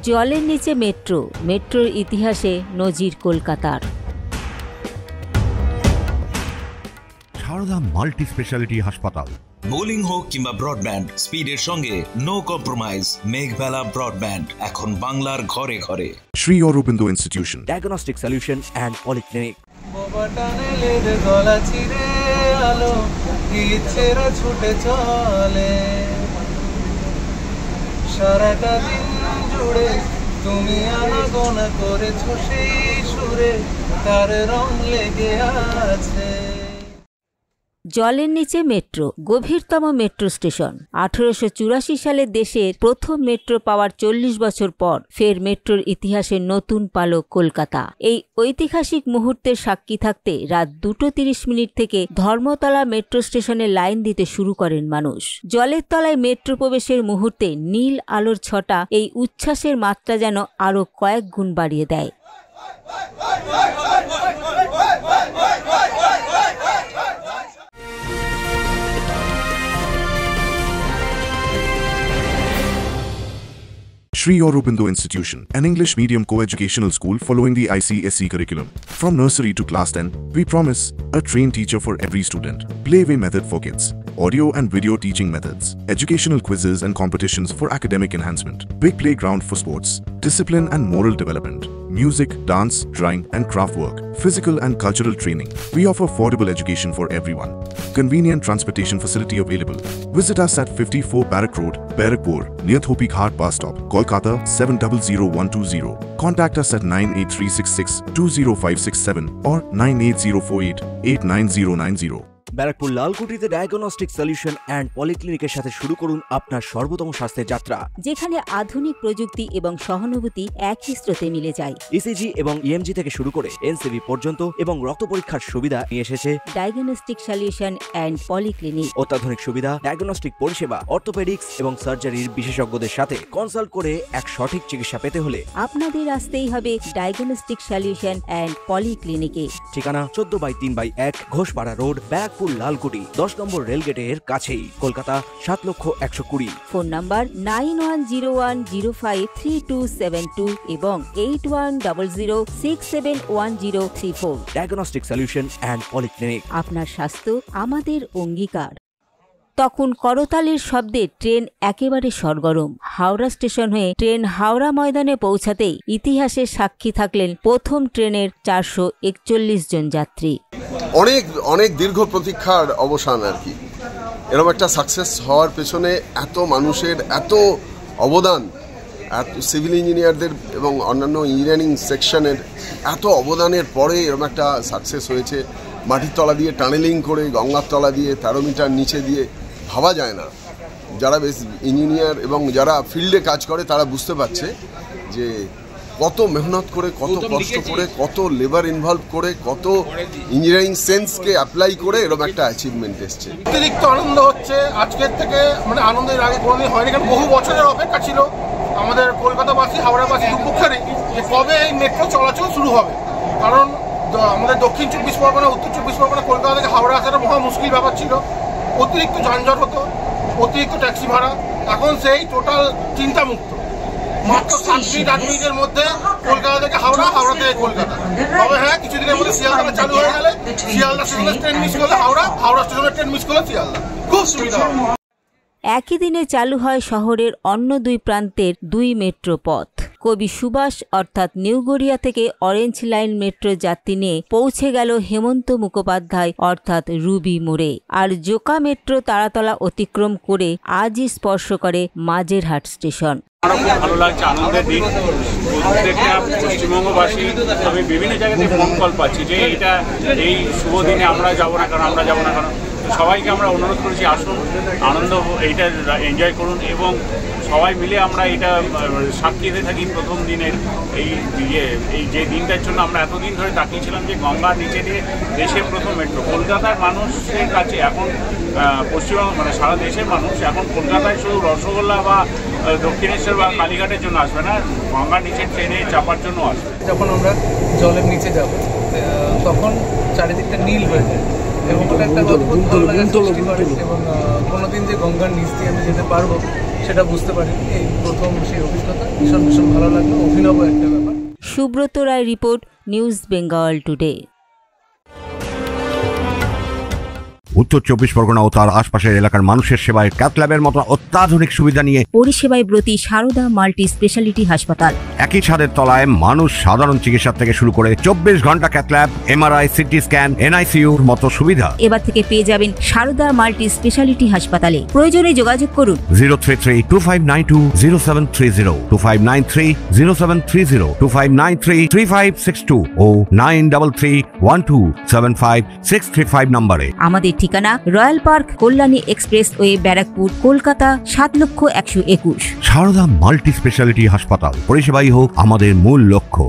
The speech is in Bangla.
জলের নিচে মেট্রো, মেট্রোর ইতিহাসে নজির কলকাতার। সারদা মাল্টি স্পেশালিটি হাসপাতাল। বোলিং হোক কিংবা ব্রডব্যান্ড, স্পিডের সঙ্গে নো কম্প্রোমাইজ। মেঘবেলা ব্রডব্যান্ড এখন বাংলার ঘরে ঘরে। Sri Aurobindo Institution, Diagnostic Solution and Polyclinic. ছুটে চলে সারাটা দিন জুড়ে, তুমি আনাগোনা করেছো সেই সুরে, তার রং লেগে আছে। জলের নিচে মেট্রো, গভীরতম মেট্রো স্টেশন। 1884 সালে দেশের প্রথম মেট্রো পাওয়ার 40 বছর পর ফের মেট্রোর ইতিহাসের নতুন পালক কলকাতা। এই ঐতিহাসিক মুহূর্তের সাক্ষী থাকতে রাত 2:30 থেকে ধর্মতলা মেট্রো স্টেশনে লাইন দিতে শুরু করেন মানুষ। জলের তলায় মেট্রো প্রবেশের মুহূর্তে নীল আলোর ছটা এই উচ্ছ্বাসের মাত্রা যেন আরও কয়েক গুণ বাড়িয়ে দেয়। Sri Aurobindo Institution, an English medium co-educational school following the ICSE curriculum. From nursery to class 10, we promise a trained teacher for every student, playway method for kids, audio and video teaching methods, educational quizzes and competitions for academic enhancement, big playground for sports, discipline and moral development, music, dance, drawing and craft work, physical and cultural training. We offer affordable education for everyone. Convenient transportation facility available. Visit us at 54 Barrack Road, Barrackpur, near Thopi Ghat bus stop, Kolkata 700120. Contact us at 98366 20567 or 98048 89090. Barrackpore লালকুটিতে ডায়াগনস্টিক সলিউশন অ্যান্ড পলিক্লিনিকের সাথে শুরু করুন আপনার সর্বোত্তম স্বাস্থ্যের যাত্রা, যেখানে আধুনিক প্রযুক্তি এবং সহানুভূতি একই স্রোতে মিলে যায়। ইসিজি এবং ইএমজি থেকে শুরু করে এনসিবি পর্যন্ত এবং রক্ত পরীক্ষার সুবিধা নিয়ে এসেছে ডায়াগনস্টিক সলিউশন অ্যান্ড পলিক্লিনিক। অত্যাধুনিক সুবিধা, ডায়াগনস্টিক পরিষেবা, অর্থোপেডিক্স এবং সার্জারির বিশেষজ্ঞদের সাথে কনসাল্ট করে এক সঠিক চিকিৎসা পেতে হলে আপনাদের আসতেই হবে ডায়াগনস্টিক সলিউশন অ্যান্ড পলিক্লিনিকে। ঠিকানা 14/3/1 ঘোষপাড়া রোড, ব্যারাকপুর লালকুটি, 10 নম্বর রেলগেটের কাছেই, কলকাতা 7,120,000। ফোন নাম্বার 9101053272 এবং 8100671034। Diagnostic solution and polyclinic. আপনার স্বাস্থ্য আমাদের অঙ্গীকার। তখন করতালির শব্দে ট্রেন একেবারে সরগরম। হাওড়া স্টেশন হয়ে ট্রেন হাওড়া ময়দানে পৌঁছাতেই ইতিহাসের সাক্ষী থাকলেন প্রথম ট্রেনের 441 জন যাত্রী। অনেক দীর্ঘ প্রতীক্ষার অবসান আর কি। এরকম একটা সাকসেস হওয়ার পেছনে এত মানুষের এত অবদান, এত সিভিল ইঞ্জিনিয়ারদের এবং অন্যান্য ইঞ্জিনিয়ারিং সেকশনের এত অবদানের পরে এরকম একটা সাকসেস হয়েছে। মাটির তলা দিয়ে টানেলিং করে, গঙ্গার তলা দিয়ে 13 মিটার নিচে দিয়ে, ভাবা যায় না। যারা বেশ ইঞ্জিনিয়ার এবং যারা ফিল্ডে কাজ করে তারা বুঝতে পারছে যে কত মেহনত করে, কত কষ্ট করে, কত লেবার ইনভলভ করে, কত ইঞ্জিনিয়ারিং সেন্সকে অ্যাপ্লাই করে এরকম একটা অ্যাচিভমেন্ট এসছে। অতিরিক্ত আনন্দ হচ্ছে আজকের থেকে, মানে আনন্দের আগে কোনোদিন হয়নি। কারণ বহু বছরের অপেক্ষা ছিল আমাদের কলকাতাবাসী, হাওড়াবাসী দুপক্ষেরই, যে কবে এই মেট্রো চলাচল শুরু হবে। কারণ আমাদের দক্ষিণ 24 পরগনা, উত্তর 24 পরগনা, কলকাতা থেকে হাওড়া আসাটা মহা মুশকিল ব্যাপার ছিল। অতিরিক্ত যানজট হতো, অতিরিক্ত ট্যাক্সি ভাড়া। এখন সেই টোটাল চিন্তামুক্ত, মাত্র 7-8 মিনিটের মধ্যে কলকাতা থেকে হাওড়া, হাওড়া থেকে কলকাতা। তবে হ্যাঁ, কিছুদিনের মধ্যে শিয়ালদা চালু হয়ে গেলে শিয়ালদা স্টেশনের ট্রেন মিস করলে হাওড়া, হাওড়া স্টেশনের ট্রেন মিস করলে শিয়ালদা, খুব সুবিধা হবে। একই দিনে চালু হয় শহরের অন্য 2 প্রান্তের 2 মেট্রো পথ। কবি সুভাষ অর্থাৎ নিউ গড়িয়া থেকে অরেঞ্জ লাইন মেট্রো যাত্রী নিয়ে পৌঁছে গেল হেমন্ত মুখোপাধ্যায় অর্থাৎ রুবি মোড়ে। আর জোকা মেট্রো তারাতলা অতিক্রম করে আজই স্পর্শ করে মাঝেরহাট স্টেশন। ভালো লাগছে, আনন্দের দিন। পশ্চিমবঙ্গবাসী আমি বিভিন্ন জায়গাতে ফোন কল পাচ্ছি যে এই শুভ দিনে আমরা যাবো না কেন, আমরা যাবো না কেন। সবাইকে আমরা অনুরোধ করেছি, আসুন, আনন্দ এইটা এনজয় করুন এবং সবাই মিলে আমরা এটা সাক্ষী হয়ে থাকি প্রথম দিনের এই যে দিনটার জন্য আমরা এতদিন ধরে তাকিয়েছিলাম, যে গঙ্গার নিচে দিয়ে দেশের প্রথম মেট্রো। কলকাতার মানুষের কাছে এখন পশ্চিমবঙ্গ মানে সারা দেশের মানুষ এখন কলকাতায় শুধু রসগোল্লা বা দক্ষিণেশ্বর বা কালীঘাটের জন্য আসবে না, গঙ্গার নিচে ট্রেনে চাপার জন্য আসবে। যখন আমরা জলের নিচে যাব তখন চারিদিকটা নীল হয়ে যায় এবং ওটা একটা অদ্ভুত ভালো লাগা সৃষ্টি করে। এবং কোনোদিন যে গঙ্গার নিচ দিয়ে আমি যেতে পারবো সেটা বুঝতে পারিনি। এই প্রথম সেই অভিজ্ঞতা, ভীষণ ভীষণ ভালো লাগলো, অভিনব একটা ব্যাপার। Subrata Roy report, news Bengal today. উত্তর 24 পরগনা ও তার আশপাশের এলাকার মানুষের সেবায় ক্যাথ ল্যাবের মতো অত্যাধুনিক সুবিধা নিয়ে পরিষেবায় ব্রতী সারদা মাল্টি স্পেশালিটি হাসপাতাল। একই ছাদের তলায় মানুষ সাধারণ চিকিৎসা থেকে শুরু করে 24 ঘন্টা cath lab, MRI, CT scan, এনআইসিইউর মতো সুবিধা এবার থেকে পেয়ে যাবেন সারদা মাল্টি স্পেশালিটি হাসপাতালে। প্রয়োজনে যোগাযোগ করুন 033-2592-0730, 2593-0730, 2593-3562 ও 9331275635 নম্বরে। আমাদের ঠিকানা Royal Park, Kalyani Expressway, Barrackpore, Kolkata 7,01,21। Sarada Multi Speciality হাসপাতাল, পরিষেবাই হোক আমাদের মূল লক্ষ্য।